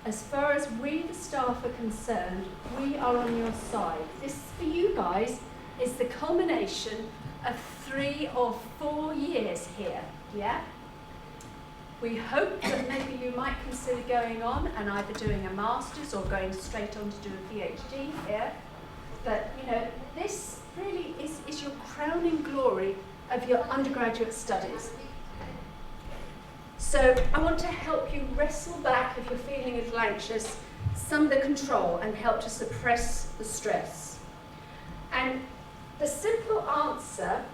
as far as we, the staff, are concerned, we are on your side. This, for you guys, is the culmination of 3 or 4 years here, yeah? We hope that maybe you might consider going on and either doing a master's or going straight on to do a PhD here. But, you know, this really is your crowning glory of your undergraduate studies. So I want to help you wrestle back, if you're feeling a little anxious, some of the control and help to suppress the stress. And the simple answer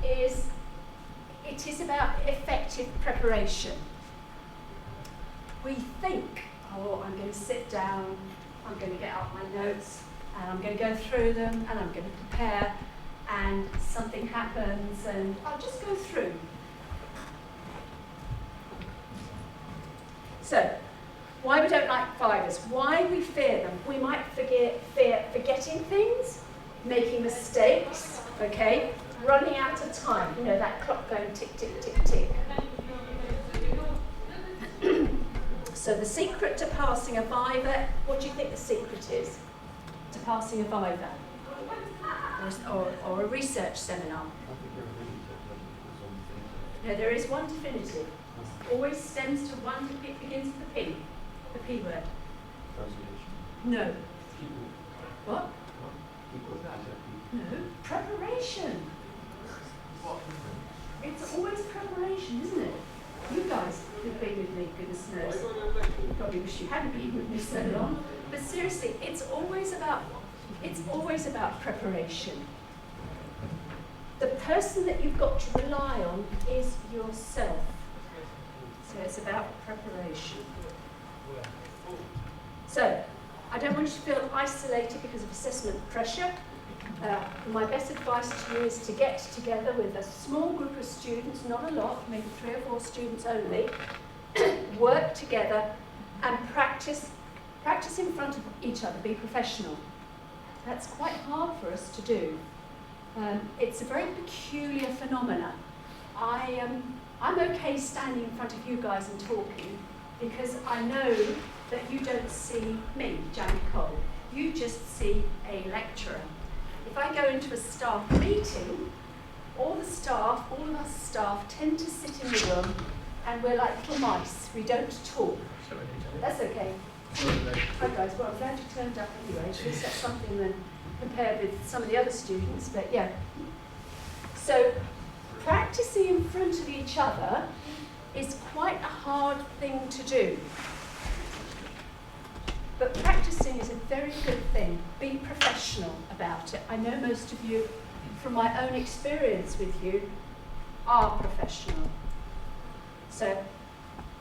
is, it is about effective preparation. We think, oh, I'm going to sit down, I'm going to get out my notes, and I'm going to go through them, and I'm going to prepare, and something happens, and I'll just go through. So, why we don't like vivas, why we fear them. We might fear forgetting things, making mistakes, okay, running out of time, you know, that clock going tick, tick, tick, tick. So the secret to passing a viva, what do you think the secret is to passing a viva? Or a research seminar? No, there is one definitive. Always stems to one that begins with the P word. No. What? No, preparation. It's always preparation, isn't it? You guys have been with me, goodness knows. You probably wish you hadn't been with me so long. But seriously, it's always about preparation. The person that you've got to rely on is yourself. So it's about preparation. So, I don't want you to feel isolated because of assessment pressure. My best advice to you is to get together with a small group of students, not a lot, maybe 3 or 4 students only, work together and practice in front of each other, be professional. That's quite hard for us to do. It's a very peculiar phenomena. I'm okay standing in front of you guys and talking because I know that you don't see me, Janet Cole. You just see a lecturer. If I go into a staff meeting, all of us staff tend to sit in the room and we're like little mice. We don't talk. That's okay. Hi guys, well I'm glad you turned up anyway. At least that's something then compared with some of the other students, but yeah. So practicing in front of each other is quite a hard thing to do. But practicing is a very good thing. Be professional about it. I know most of you, from my own experience with you, are professional. So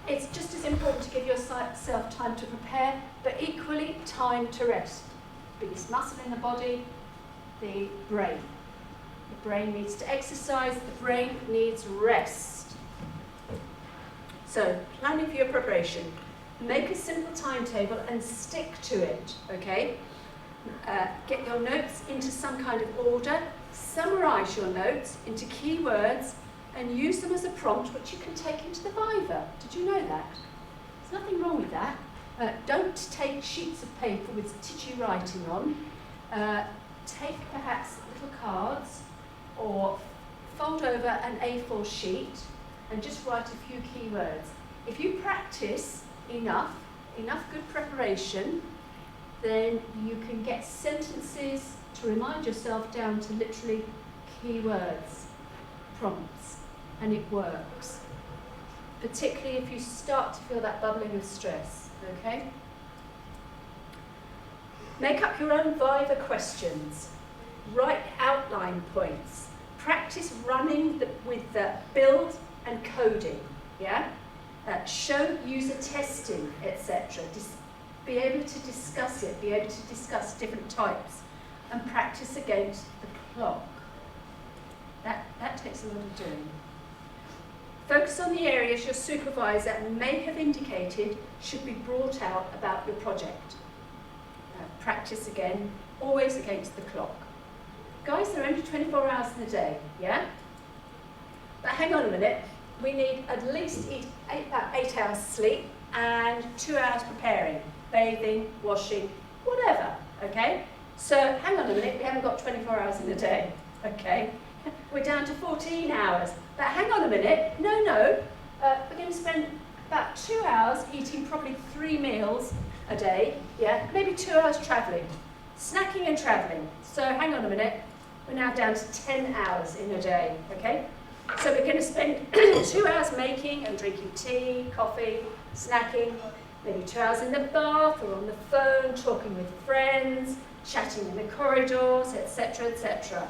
it's just as important to give yourself time to prepare, but equally time to rest. Biggest muscle in the body, the brain. The brain needs to exercise, the brain needs rest. So, planning for your preparation. Make a simple timetable and stick to it, okay? Get your notes into some kind of order, summarise your notes into keywords, and use them as a prompt which you can take into the viva. Did you know that? There's nothing wrong with that. Don't take sheets of paper with titchy writing on. Take perhaps little cards or fold over an A4 sheet and just write a few keywords. If you practice enough good preparation, then you can get sentences to remind yourself down to literally keywords, prompts, and it works. Particularly if you start to feel that bubbling of stress, okay? Make up your own viva questions. Write outline points. Practice running with the build and coding, yeah? Show user testing, etc. Be able to discuss it, be able to discuss different types, and practice against the clock. That takes a lot of doing. Focus on the areas your supervisor may have indicated should be brought out about your project. Practice again, always against the clock. Guys, there are only 24 hours in the day, yeah? But hang on a minute. We need at least about 8 hours sleep, and 2 hours preparing, bathing, washing, whatever, okay? So hang on a minute, we haven't got 24 hours in a day, okay? We're down to 14 hours, but hang on a minute, no, we're going to spend about 2 hours eating probably 3 meals a day, yeah? Maybe 2 hours travelling, snacking and travelling. So hang on a minute, we're now down to 10 hours in a day, okay? So we're going to spend 2 hours making and drinking tea, coffee, snacking, maybe 2 hours in the bath or on the phone, talking with friends, chatting in the corridors, etc., etc.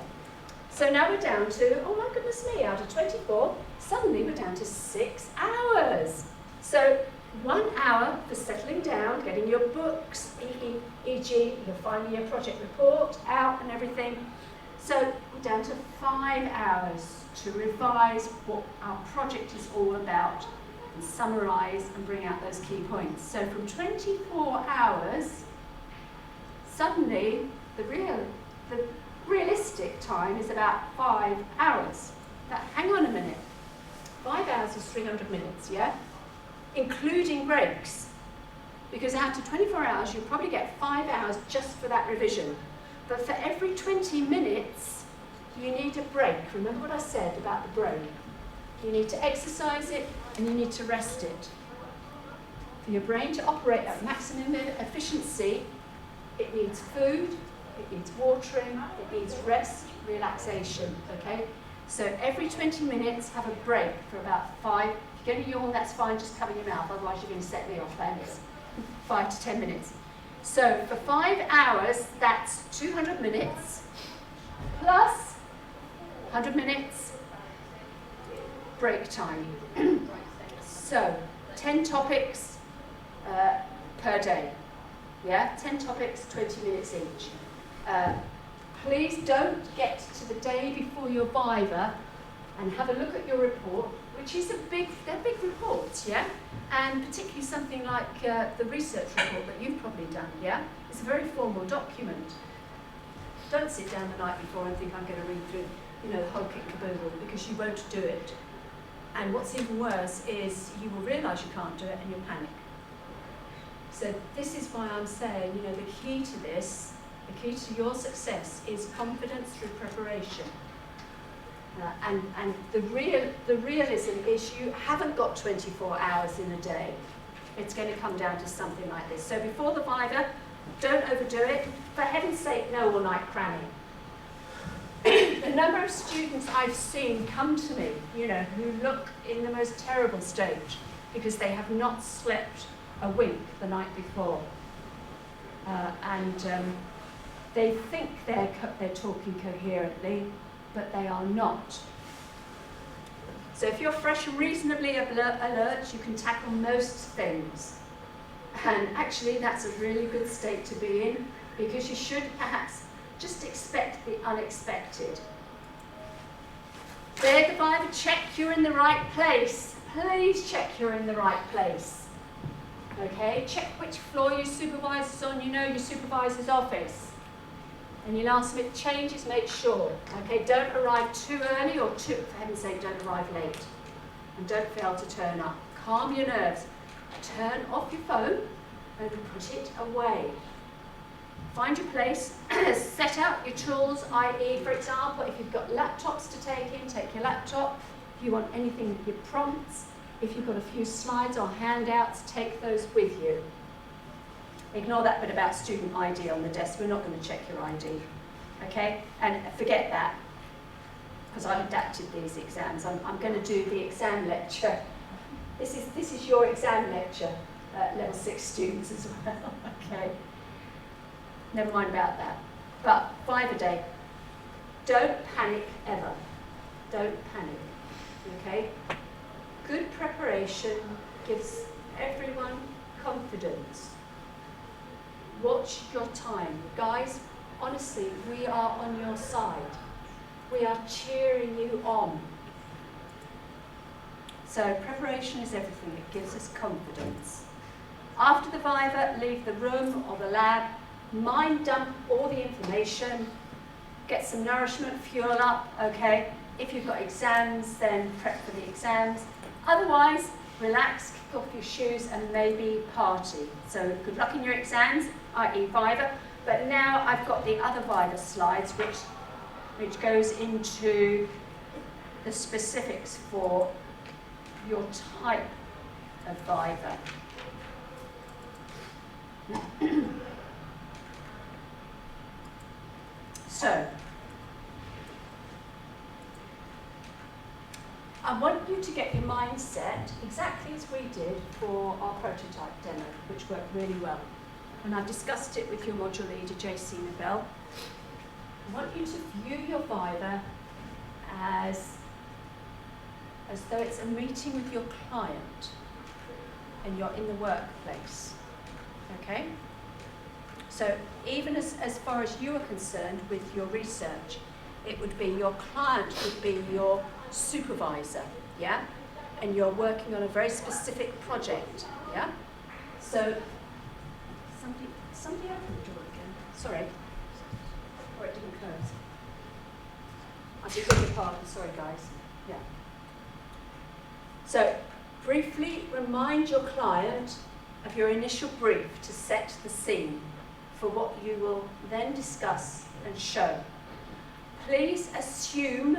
So now we're down to, oh my goodness me, out of 24, suddenly we're down to 6 hours. So 1 hour for settling down, getting your books, e.g. you're filing your project report out and everything. So we're down to 5 hours to revise what our project is all about and summarise and bring out those key points. So from 24 hours, suddenly the realistic time is about 5 hours. But hang on a minute, 5 hours is 300 minutes, yeah? Including breaks. Because out of 24 hours, you'll probably get 5 hours just for that revision. But for every 20 minutes, you need a break. Remember what I said about the brain? You need to exercise it and you need to rest it. For your brain to operate at maximum efficiency, it needs food, it needs watering, it needs rest, relaxation, okay? So every 20 minutes, have a break for about 5. If you're going to yawn, that's fine, just cover your mouth, otherwise you're going to set me off, thanks. 5 to 10 minutes. So for 5 hours, that's 200 minutes, plus 100 minutes break time. So 10 topics per day. Yeah, 10 topics, 20 minutes each. Please don't get to the day before your viva and have a look at your report, which is they're big reports, yeah? And particularly something like the research report that you've probably done, yeah? It's a very formal document. Don't sit down the night before and think I'm going to read through, the whole kit caboodle, because you won't do it. And what's even worse is you will realise you can't do it and you'll panic. So this is why I'm saying, the key to this, the key to your success is confidence through preparation. And the realism is you haven't got 24 hours in a day. It's going to come down to something like this. So before the viva, don't overdo it. For heaven's sake, no all-night cramming. The number of students I've seen come to me, who look in the most terrible stage because they have not slept a wink the night before. They think they're talking coherently, but they are not. So if you're fresh and reasonably alert, you can tackle most things. And actually, that's a really good state to be in, because you should perhaps just expect the unexpected. There, the viva, check you're in the right place. Please check you're in the right place. Okay, check which floor your supervisor's on. Your supervisor's office. And your last minute changes, make sure. Okay, don't arrive too early or for heaven's sake, don't arrive late. And don't fail to turn up. Calm your nerves. Turn off your phone and put it away. Find your place, set out your tools, i.e., for example, if you've got laptops to take in, take your laptop. If you want anything, your prompts. If you've got a few slides or handouts, take those with you. Ignore that bit about student ID on the desk. We're not going to check your ID, okay? And forget that, because I've adapted these exams. I'm going to do the exam lecture. This is your exam lecture, level 6 students as well, okay? Never mind about that. But 5 a day. Don't panic ever. Don't panic, okay? Good preparation gives everyone confidence. Watch your time. Guys, honestly, we are on your side. We are cheering you on. So preparation is everything. It gives us confidence. After the viva, leave the room or the lab. Mind dump all the information. Get some nourishment, fuel up, okay? If you've got exams, then prep for the exams. Otherwise, relax, kick off your shoes and maybe party. So good luck in your exams, i.e. viva. But now I've got the other viva slides which goes into the specifics for your type of viva. So, I want you to get your mindset exactly as we did for our prototype demo, which worked really well. And I've discussed it with your module leader, JC Nobel. I want you to view your viva as though it's a meeting with your client and you're in the workplace. Okay? So even as far as you are concerned with your research, it would be your client would be your supervisor, yeah? And you're working on a very specific project, yeah? So, somebody open the door again. Sorry. Or it didn't close. I beg your pardon, sorry guys. Yeah. So, briefly remind your client of your initial brief to set the scene for what you will then discuss and show. Please assume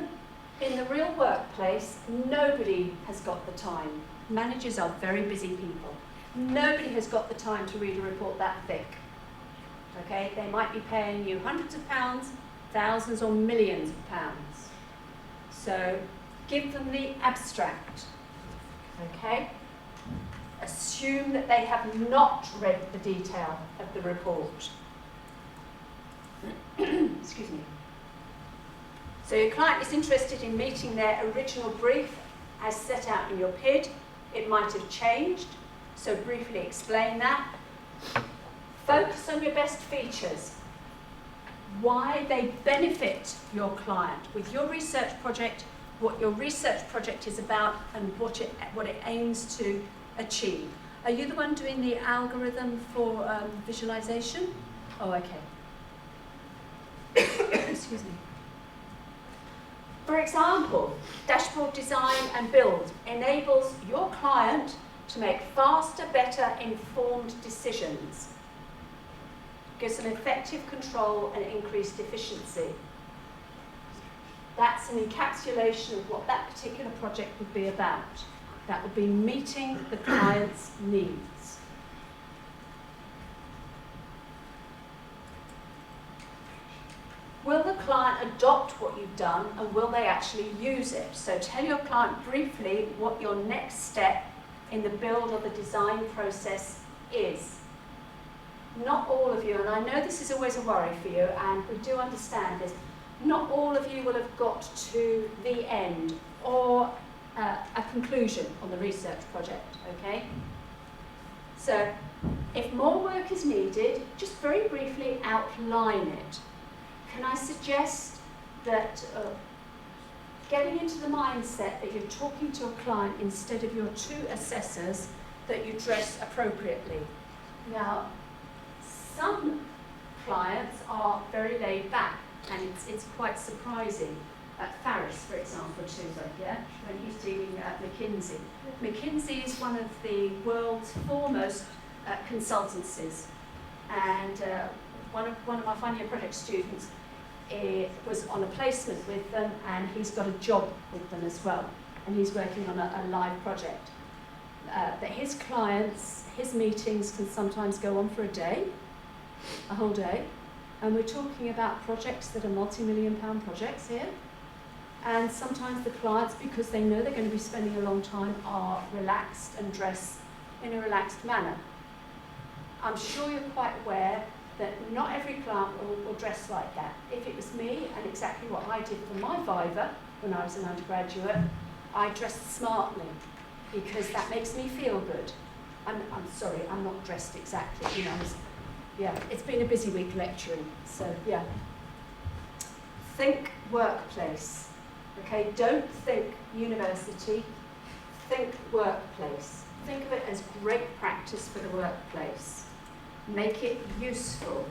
in the real workplace, nobody has got the time. Managers are very busy people. Nobody has got the time to read a report that thick. Okay, they might be paying you hundreds of pounds, thousands or millions of pounds. So give them the abstract, okay? Assume that they have not read the detail of the report. Excuse me. So your client is interested in meeting their original brief as set out in your PID. It might have changed, so briefly explain that. Focus on your best features, why they benefit your client with your research project, what your research project is about and what it aims to achieve. Are you the one doing the algorithm for visualization? Oh, okay. Excuse me. For example, dashboard design and build enables your client to make faster, better informed decisions. Gives them effective control and increased efficiency. That's an encapsulation of what that particular project would be about. That would be meeting the client's needs. Will the client adopt what you've done and will they actually use it? So tell your client briefly what your next step in the build or the design process is. Not all of you, and I know this is always a worry for you, and we do understand this, not all of you will have got to the end or a conclusion on the research project, okay? So if more work is needed, just very briefly outline it. Can I suggest that getting into the mindset that you're talking to a client instead of your two assessors, that you dress appropriately. Now, some clients are very laid back, and it's quite surprising. Faris, for example, yeah, when he's dealing at McKinsey. McKinsey is one of the world's foremost consultancies, and one of my final year project students was on a placement with them, and he's got a job with them as well, and he's working on a live project. That his clients, his meetings can sometimes go on for a whole day, and we're talking about projects that are multi-million-pound projects here. And sometimes the clients, because they know they're going to be spending a long time, are relaxed and dress in a relaxed manner. I'm sure you're quite aware that not every client will dress like that. If it was me, and exactly what I did for my viva when I was an undergraduate, I dressed smartly because that makes me feel good. I'm sorry, I'm not dressed exactly, you know. Yeah, it's been a busy week lecturing, so yeah. Think workplace. Okay, don't think university, think workplace. Think of it as great practice for the workplace. Make it useful.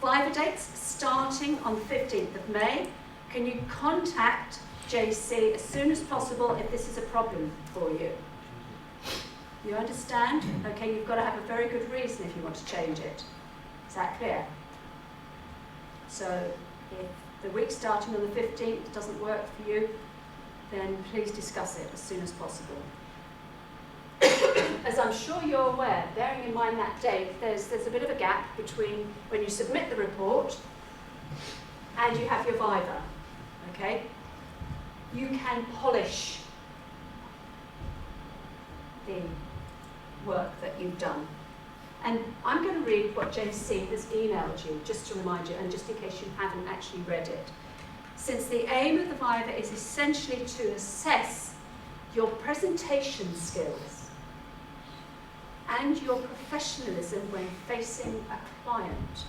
Viva dates starting on the 15th of May. Can you contact JC as soon as possible if this is a problem for you? You understand? Okay, you've got to have a very good reason if you want to change it. Is that clear? So if the week starting on the 15th doesn't work for you, then please discuss it as soon as possible. As I'm sure you're aware, bearing in mind that date, there's a bit of a gap between when you submit the report and you have your viva, okay? You can polish the work that you've done. And I'm going to read what James C. has emailed you, just to remind you, and just in case you haven't actually read it. Since the aim of the viva is essentially to assess your presentation skills and your professionalism when facing a client,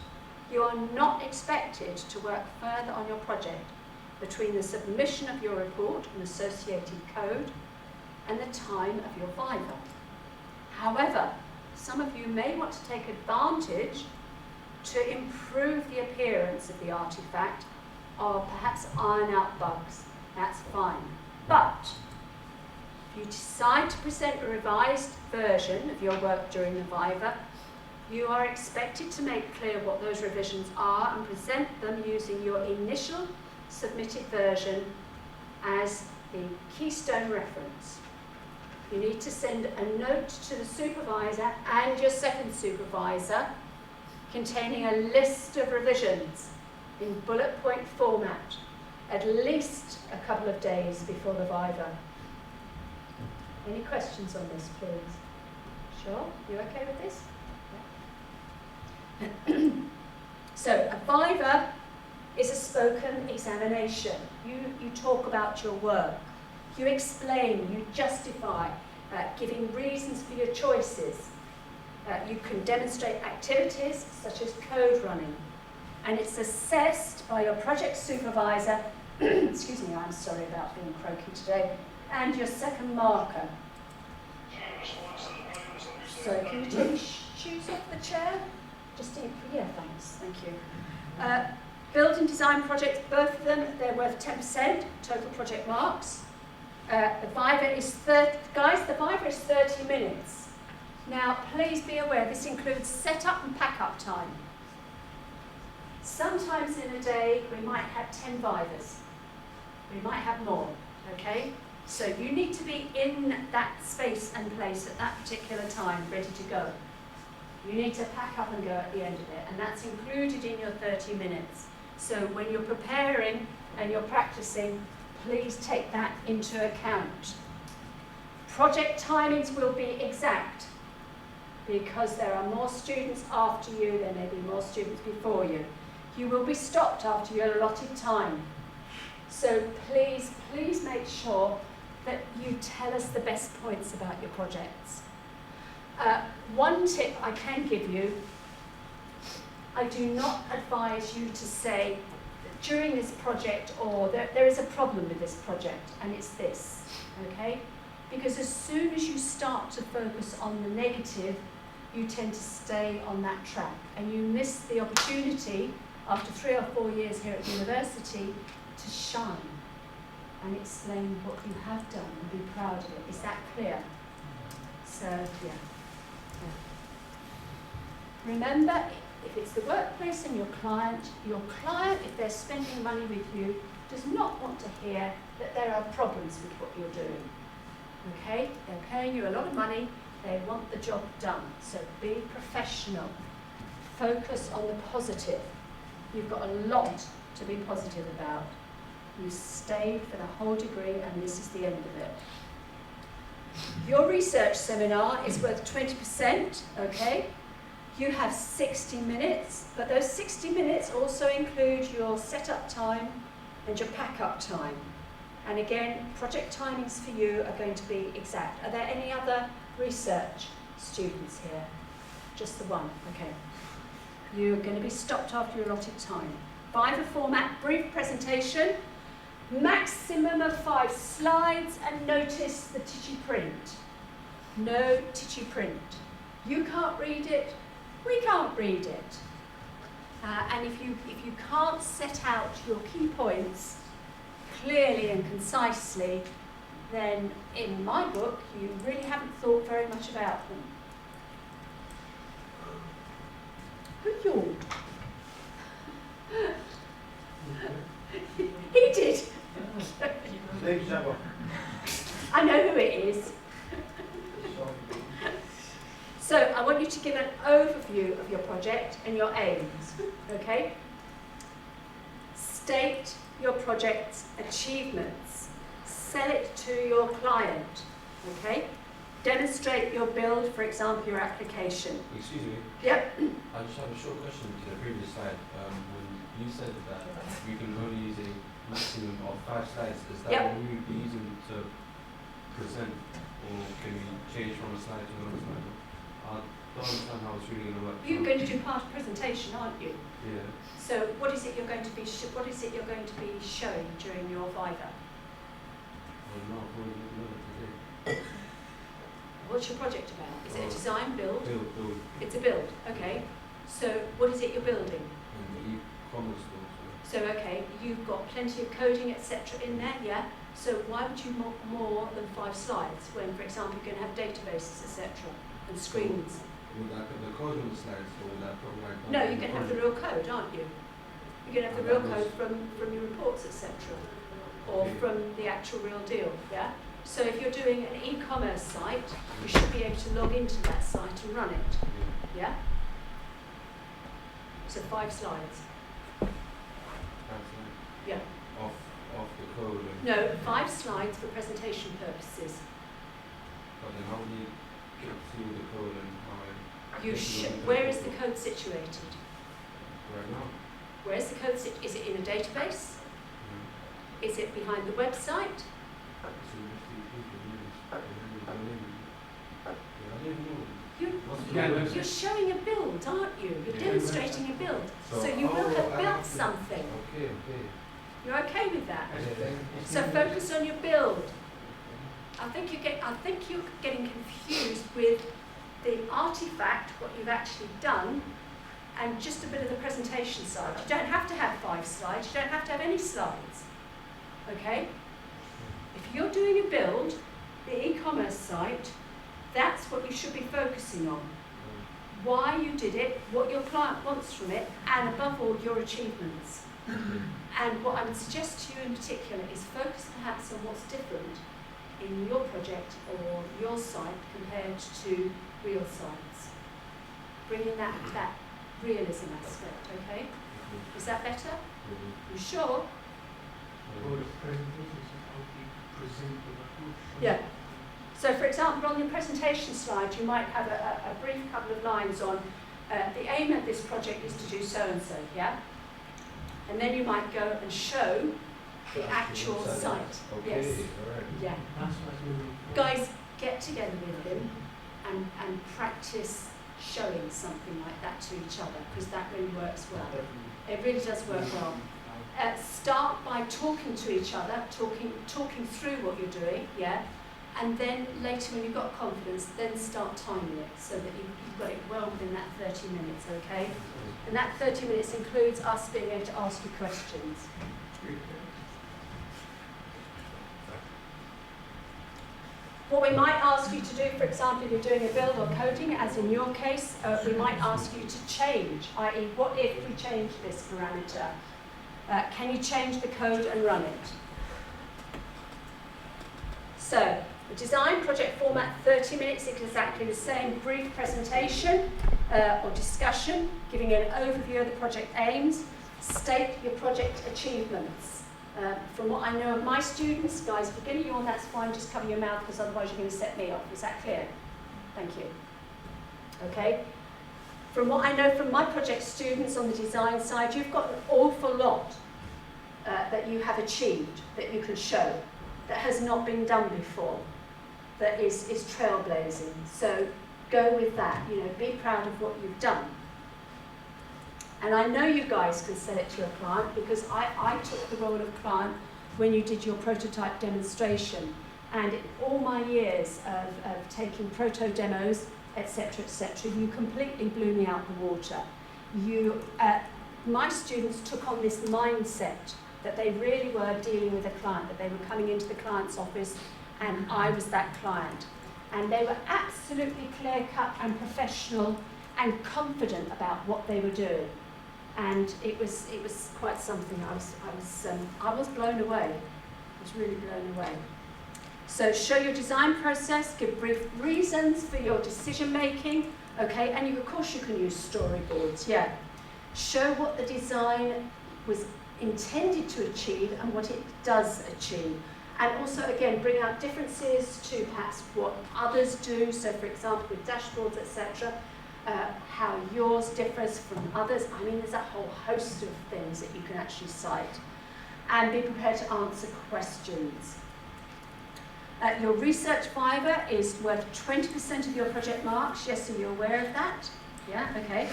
you are not expected to work further on your project between the submission of your report and associated code and the time of your viva. However, some of you may want to take advantage to improve the appearance of the artifact or perhaps iron out bugs. That's fine. But if you decide to present a revised version of your work during the viva, you are expected to make clear what those revisions are and present them using your initial submitted version as the keystone reference. You need to send a note to the supervisor and your second supervisor containing a list of revisions in bullet point format at least a couple of days before the viva. Any questions on this, please? Sure? You okay with this? Yeah. So, a viva is a spoken examination. You talk about your work. You explain, you justify, giving reasons for your choices. You can demonstrate activities such as code running. And it's assessed by your project supervisor, excuse me, I'm sorry about being croaky today, and your second marker. So can you take your shoes off the chair? Just in, yeah, thanks, thank you. Building design projects, both of them, they're worth 10% total project marks. The viva is 30, guys, the viva is 30 minutes. Now, please be aware, this includes setup and pack-up time. Sometimes in a day, we might have 10 vivas. We might have more, okay? So you need to be in that space and place at that particular time, ready to go. You need to pack up and go at the end of it, and that's included in your 30 minutes. So when you're preparing and you're practicing, please take that into account. Project timings will be exact because there are more students after you, there may be more students before you. You will be stopped after your allotted time. So please, please make sure that you tell us the best points about your projects. One tip I can give you, I do not advise you to say that during this project or there is a problem with this project and it's this, okay? Because as soon as you start to focus on the negative, you tend to stay on that track and you miss the opportunity after 3 or 4 years here at university to shine and explain what you have done and be proud of it. Is that clear? So, yeah. Remember, if it's the workplace and your client, if they're spending money with you, does not want to hear that there are problems with what you're doing. Okay? They're paying you a lot of money, they want the job done. So be professional. Focus on the positive. You've got a lot to be positive about. You stayed for the whole degree and this is the end of it. Your research seminar is worth 20%, okay? You have 60 minutes, but those 60 minutes also include your setup time and your pack-up time. And again, project timings for you are going to be exact. Are there any other research students here? Just the one, okay. You're going to be stopped after your allotted time. Viva format, brief presentation, maximum of 5 slides, and notice the titchy print. No titchy print. You can't read it, we can't read it. And if you can't set out your key points clearly and concisely, then in my book, you really haven't thought very much about them. Who yawned? He did. I know who it is. So I want you to give an overview of your project and your aims, okay? State your project's achievements. Sell it to your client, okay? Demonstrate your build, for example, your application. Excuse me. Yep. I just have a short question to the previous slide. When you said that we can only use a maximum of 5 slides, is that Yep. what we would be using to present, or can we change from a slide to another slide? I don't understand how it's really going to work. You're going to do part of presentation, aren't you? Yeah. So what is it you're going to be showing during your viva? Well, no, I've already learned today. What's your project about? Is it a design build? Build. It's a build, okay. So what is it you're building? And the e-commerce store. So okay, you've got plenty of coding, etc. in there, yeah? So why would you want more than 5 slides when, for example, you're going to have databases, etc. and screens? Would I put the code on the slides, or would I put like... No, you're going to have the real code, aren't you? You're going to have the real code from your reports, etc. Or Okay. from the actual real deal, yeah? So if you're doing an e-commerce site, you should be able to log into that site and run it, yeah? So 5 slides. Yeah. Off the code. And No, 5 slides for presentation purposes. But then how do you get through the code and how Where is the code situated? right now? Where is the code Is it in a database? Is it behind the website? You're showing a build, aren't you? You're demonstrating a build. So you will have built something. Okay. You're okay with that? So focus on your build. I think you're getting confused with the artifact, what you've actually done, and just a bit of the presentation side. You don't have to have 5 slides. You don't have to have any slides. Okay? If you're doing a build, the e-commerce site, that's what you should be focusing on. Why you did it, what your client wants from it, and above all, your achievements. And what I would suggest to you in particular is focus perhaps on what's different in your project or your site compared to real sites. Bring in that realism aspect, okay? Is that better? You sure? Yeah. So for example, on your presentation slide, you might have a brief couple of lines on the aim of this project is to do so-and-so, yeah? And then you might go and show the actual site. Okay, Yes. alright. Yeah. Guys, get together with him and practice showing something like that to each other, because that really works well. It really does work well. Start by talking to each other, talking through what you're doing, yeah? And then later when you've got confidence, then start timing it so that you've got it well within that 30 minutes, okay? And that 30 minutes includes us being able to ask you questions. What we might ask you to do, for example, if you're doing a build or coding, as in your case, we might ask you to change, i.e. what if we change this parameter? Can you change the code and run it? So, the design project format, 30 minutes, exactly the same brief presentation or discussion, giving an overview of the project aims, state your project achievements. From what I know of my students, guys, if you're going to yawn, that's fine, just cover your mouth because otherwise you're going to set me off. Is that clear? Thank you. Okay. From what I know from my project students on the design side, you've got an awful lot that you have achieved, that you can show, that has not been done before, that is trailblazing. So go with that, be proud of what you've done. And I know you guys can sell it to your client because I took the role of client when you did your prototype demonstration. And in all my years of taking proto demos, etc., you completely blew me out the water. My students took on this mindset that they really were dealing with a client, that they were coming into the client's office and I was that client. And they were absolutely clear-cut and professional and confident about what they were doing. And it was quite something. I was blown away. I was really blown away. So show your design process, give brief reasons for your decision making, okay, and of course you can use storyboards, yeah. Show what the design was intended to achieve and what it does achieve. And also, again, bring out differences to perhaps what others do. So, for example, with dashboards, etc., how yours differs from others. I mean, there's a whole host of things that you can actually cite. And be prepared to answer questions. Your research viva is worth 20% of your project marks. Yes, are you aware of that? Yeah, okay.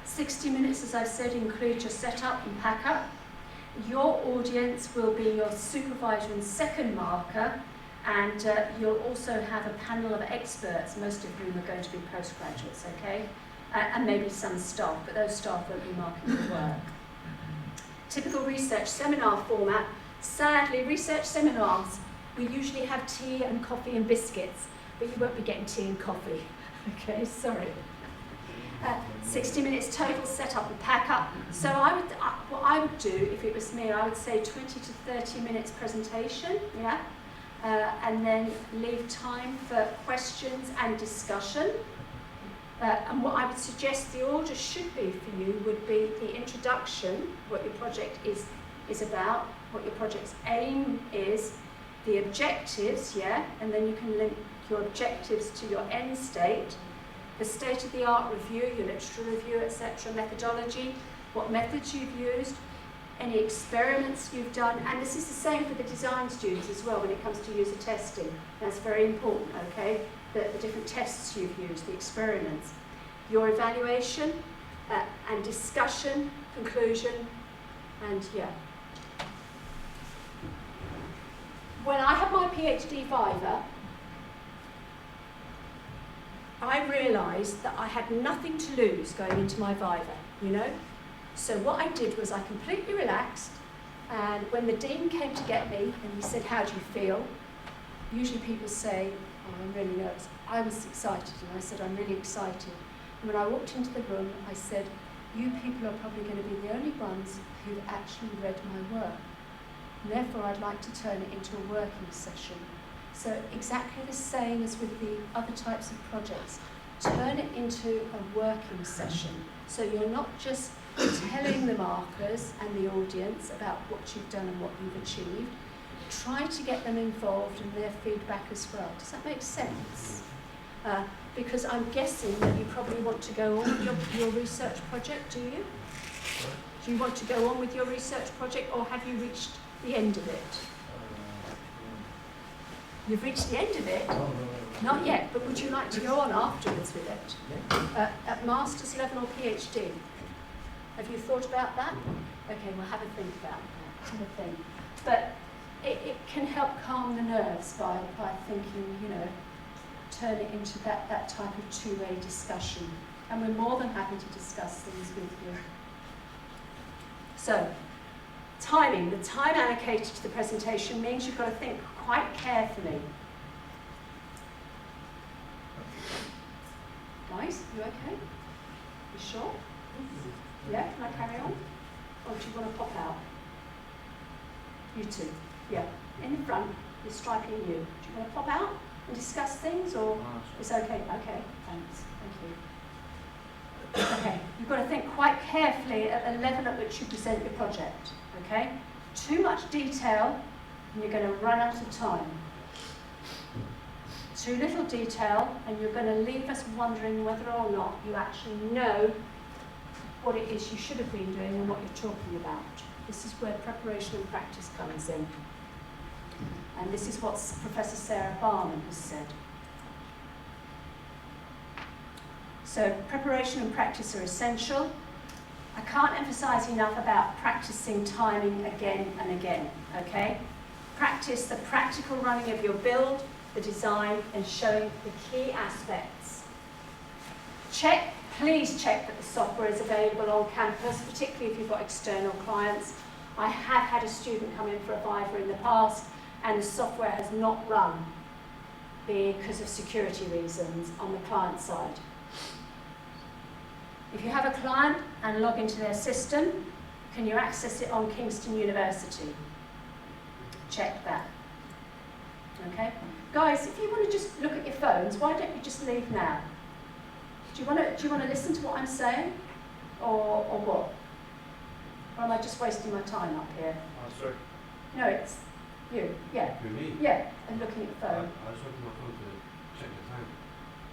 60 minutes, as I've said, include your setup and pack up. Your audience will be your supervisor and second marker, and you'll also have a panel of experts, most of whom are going to be postgraduates, okay? And maybe some staff, but those staff won't be marking your work. Typical research seminar format. Sadly, research seminars, we usually have tea and coffee and biscuits, but you won't be getting tea and coffee, okay? Sorry. 60 minutes total setup and pack up. So what I would do if it was me, I would say 20 to 30 minutes presentation, yeah, and then leave time for questions and discussion. And what I would suggest the order should be for you would be the introduction, what your project is about, what your project's aim is, the objectives, yeah, and then you can link your objectives to your end state, the state-of-the-art review, your literature review, etc., methodology, what methods you've used, any experiments you've done, and this is the same for the design students as well when it comes to user testing. That's very important, okay? The different tests you've used, the experiments. Your evaluation and discussion, conclusion, and yeah. When I had my PhD viva, I realised that I had nothing to lose going into my viva, you know? So what I did was I completely relaxed, and when the dean came to get me and he said, "How do you feel?" Usually people say, "Oh, I'm really nervous." I was excited, and I said, "I'm really excited." And when I walked into the room, I said, "You people are probably going to be the only ones who've actually read my work. And therefore, I'd like to turn it into a working session." So exactly the same as with the other types of projects. Turn it into a working session. So you're not just telling the markers and the audience about what you've done and what you've achieved. Try to get them involved in their feedback as well. Does that make sense? Because I'm guessing that you probably want to go on with your research project, do you? Do you want to go on with your research project, or have you reached the end of it? You've reached the end of it? Not yet, but would you like to go on afterwards with it? At master's level or PhD? Have you thought about that? Okay, well, have a think about that. Have a think. But it can help calm the nerves by thinking, you know, turn it into that type of two-way discussion. And we're more than happy to discuss things with you. So, timing. The time allocated to the presentation means you've got to think quite carefully. Guys, you okay? You sure? Yeah, can I carry on? Or do you want to pop out? You two. Yeah. In the front, you're striking you. Do you want to pop out and discuss things, or it's okay? Okay, thanks. Thank you. Okay, you've got to think quite carefully at the level at which you present your project. Okay? Too much detail, and you're going to run out of time. Too little detail, and you're going to leave us wondering whether or not you actually know what it is you should have been doing and what you're talking about. This is where preparation and practice comes in. And this is what Professor Sarah Barman has said. So preparation and practice are essential. I can't emphasize enough about practicing timing again and again, okay? Practice the practical running of your build, the design, and showing the key aspects. Please check that the software is available on campus, particularly if you've got external clients. I have had a student come in for a viva in the past, and the software has not run. because of security reasons on the client side. If you have a client and log into their system, can you access it on Kingston University? Check that. Okay? Guys, if you want to just look at your phones, why don't you just leave now? Do you want to listen to what I'm saying? Or what? Or am I just wasting my time up here? Sorry. No, it's you. Yeah. You me? Yeah, and looking at the phone. I was looking at my phone to check the time.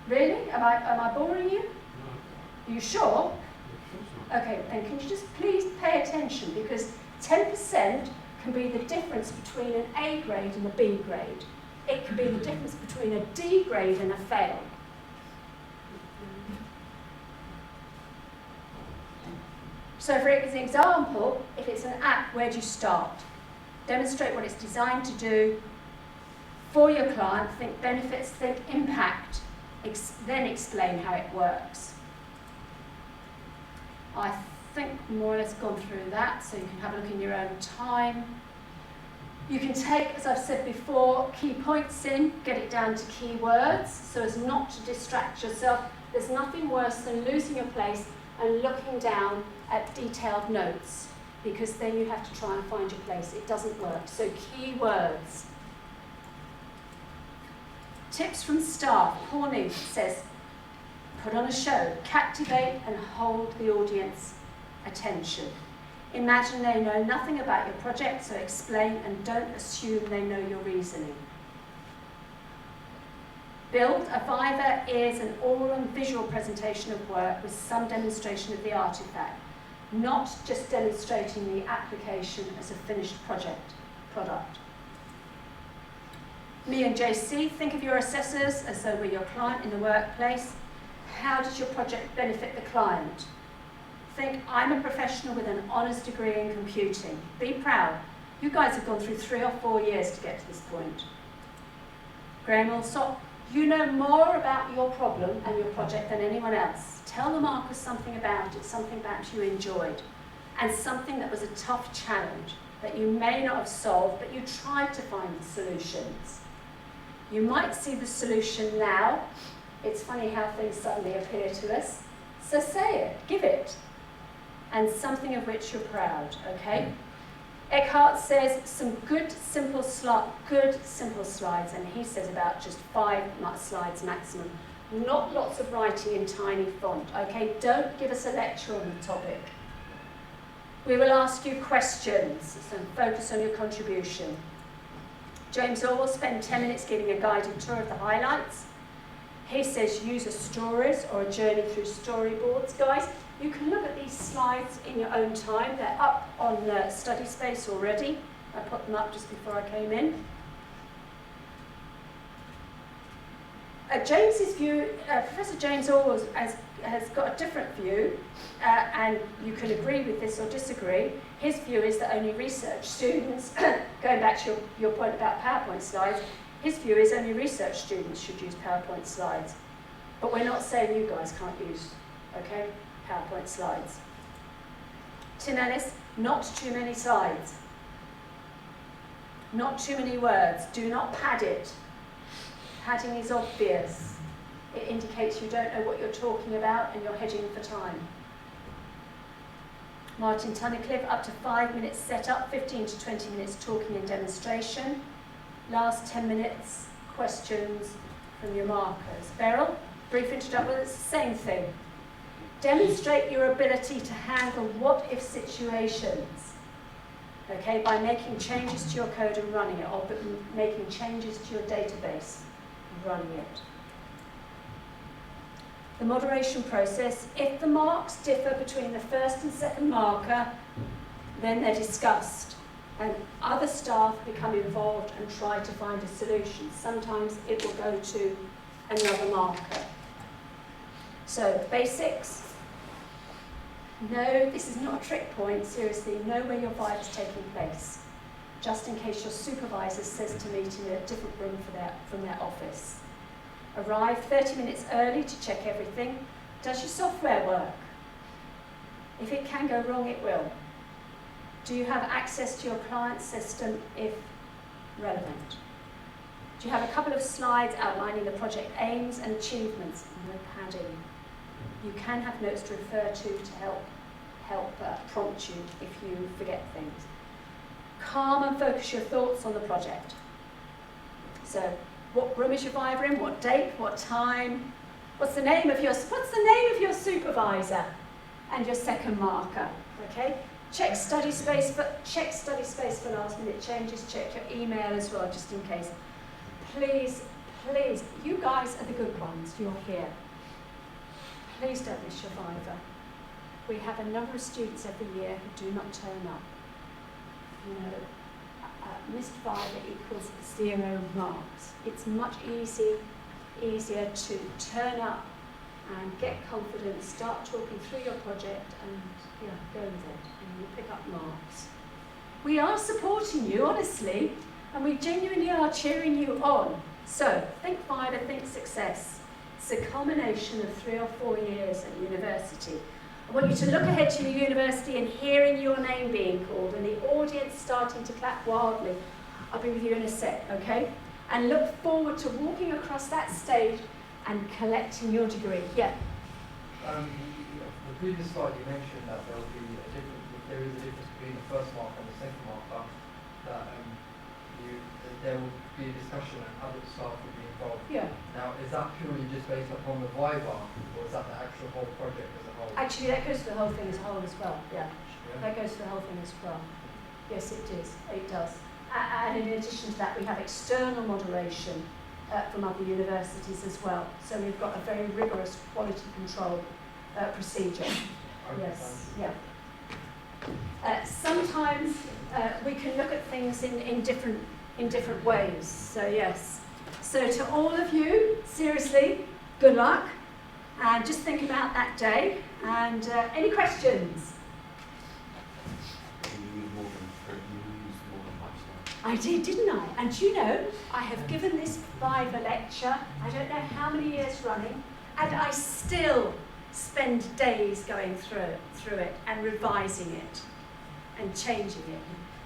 Really? Am I boring you? No. Are you sure? Yeah, Okay, then can you just please pay attention, because 10% can be the difference between an A grade and a B grade. It can be the difference between a D grade and a fail. So for example, if it's an app, where do you start? Demonstrate what it's designed to do for your client, think benefits, think impact, then explain how it works. I think more or less gone through that, so you can have a look in your own time. You can take, as I've said before, key points in, get it down to keywords, so as not to distract yourself. There's nothing worse than losing your place and looking down at detailed notes, because then you have to try and find your place. It doesn't work. So keywords. Tips from staff. Pawnee says, put on a show, captivate and hold the audience attention. Imagine they know nothing about your project, so explain and don't assume they know your reasoning. Build a viva, ears and oral and visual presentation of work with some demonstration of the artifact, not just demonstrating the application as a finished product. Me and JC, think of your assessors as though we're your client in the workplace. How does your project benefit the client? Think, I'm a professional with an honours degree in computing. Be proud. You guys have gone through 3 or 4 years to get to this point. Graham Allsop, you know more about your problem and your project than anyone else. Tell the markers something about it, something that you enjoyed, and something that was a tough challenge that you may not have solved, but you tried to find the solutions. You might see the solution now. It's funny how things suddenly appear to us. So say it, give it, and something of which you're proud, okay? Eckhart says some good simple slides, and he says about just 5 slides maximum. Not lots of writing in tiny font, okay? Don't give us a lecture on the topic. We will ask you questions, so focus on your contribution. James Orwell spent 10 minutes giving a guided tour of the highlights. He says use a stories or a journey through storyboards. Guys, you can look at these slides in your own time. They're up on Study Space already. I put them up just before I came in. James's view, Professor James Orwell has got a different view, and you can agree with this or disagree. His view is that only research students, going back to your point about PowerPoint slides, his view is only research students should use PowerPoint slides. But we're not saying you guys can't use, okay, PowerPoint slides. Tim Ellis, not too many slides. Not too many words. Do not pad it. Padding is obvious. It indicates you don't know what you're talking about and you're hedging for time. Martin Tunnicliffe, up to 5 minutes setup, 15 to 20 minutes talking and demonstration. Last 10 minutes, questions from your markers. Beryl, brief introduction, well, it's the same thing. Demonstrate your ability to handle what-if situations, okay, by making changes to your code and running it, or making changes to your database and running it. The moderation process, if the marks differ between the first and second marker, then they're discussed, and other staff become involved and try to find a solution. Sometimes it will go to another marker. So, basics. No, this is not a trick point, seriously. Know where your vibe is taking place, just in case your supervisor says to meet in a different room from their office. Arrive 30 minutes early to check everything. Does your software work? If it can go wrong, it will. Do you have access to your client system if relevant? Do you have a couple of slides outlining the project aims and achievements? No padding. You can have notes to refer to help prompt you if you forget things. Calm and focus your thoughts on the project. So, what room is your viva in? What date? What time? What's the name of your supervisor and your second marker? Okay. Check study space for last minute changes. Check your email as well, just in case. Please, you guys are the good ones. You're here. Please don't miss your viva. We have a number of students every year who do not turn up. You know, missed viva equals 0 marks. It's much easier to turn up and get confidence, start talking through your project, and go with it, and you'll pick up marks. We are supporting you, honestly, and we genuinely are cheering you on. So, think viva, think success. It's a culmination of 3 or 4 years at university. I want you to look ahead to your university and hearing your name being called and the audience starting to clap wildly. I'll be with you in a sec, okay? And look forward to walking across that stage and collecting your degree. Yeah? The previous slide you mentioned that there is a difference between the first mark and the second marker, that there will be a discussion and other staff will be involved. Yeah. Now, is that purely just based upon the viva, or is that the actual whole project as a whole? Actually, that goes for the whole thing as a whole as well, yeah. That goes for the whole thing as well. Yes, it does. And in addition to that, we have external moderation from other universities as well. So we've got a very rigorous quality control procedure. Yes, yeah. Sometimes we can look at things in different ways. So yes. So to all of you, seriously, good luck. And just think about that day. And any questions? I did, didn't I? And you know, I have given this viva lecture, I don't know how many years running, and I still spend days going through it and revising it and changing it.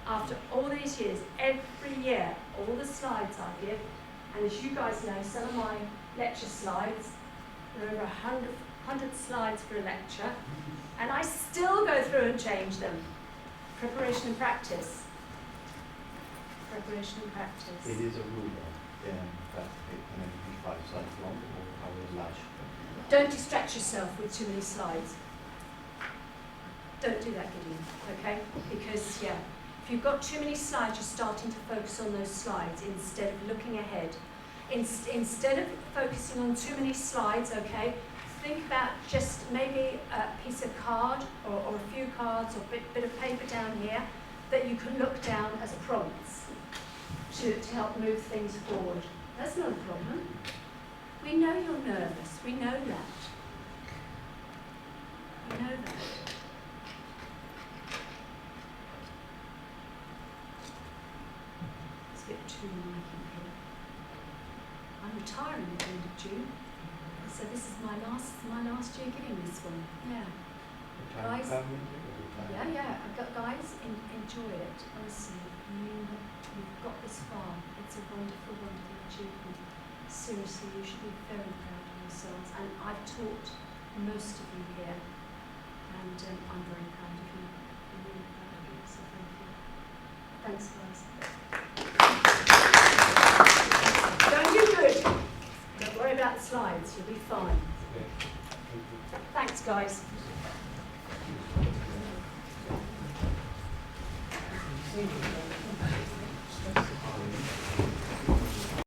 After all these years, every year, all the slides I give, and as you guys know, some of my lecture slides, there are over 100 slides for a lecture, and I still go through and change them. Preparation and practice. Preparation and practice. It is a rule that it can only be 5 slides long or however large. Don't distract yourself with too many slides. Don't do that, Gideon, okay? Because, yeah, if you've got too many slides, you're starting to focus on those slides instead of looking ahead. Instead of focusing on too many slides, okay, think about just maybe a piece of card or a few cards or a bit of paper down here that you can look down as prompts to help move things forward. That's not a problem. We know you're nervous. We know that. We know that. It's a bit too noisy here. I'm retiring at the end of June, so this is my last year giving this one. Yeah. Guys, yeah. I've got guys. Enjoy it. Honestly, you've got this far. It's a wonderful, wonderful achievement. Seriously, you should be very proud of yourselves. And I've taught most of you here, and I'm very proud of you. I'm really proud of you. So thank you. Thanks, guys. Don't do good. Don't worry about the slides. You'll be fine. Thanks, guys. Thank you.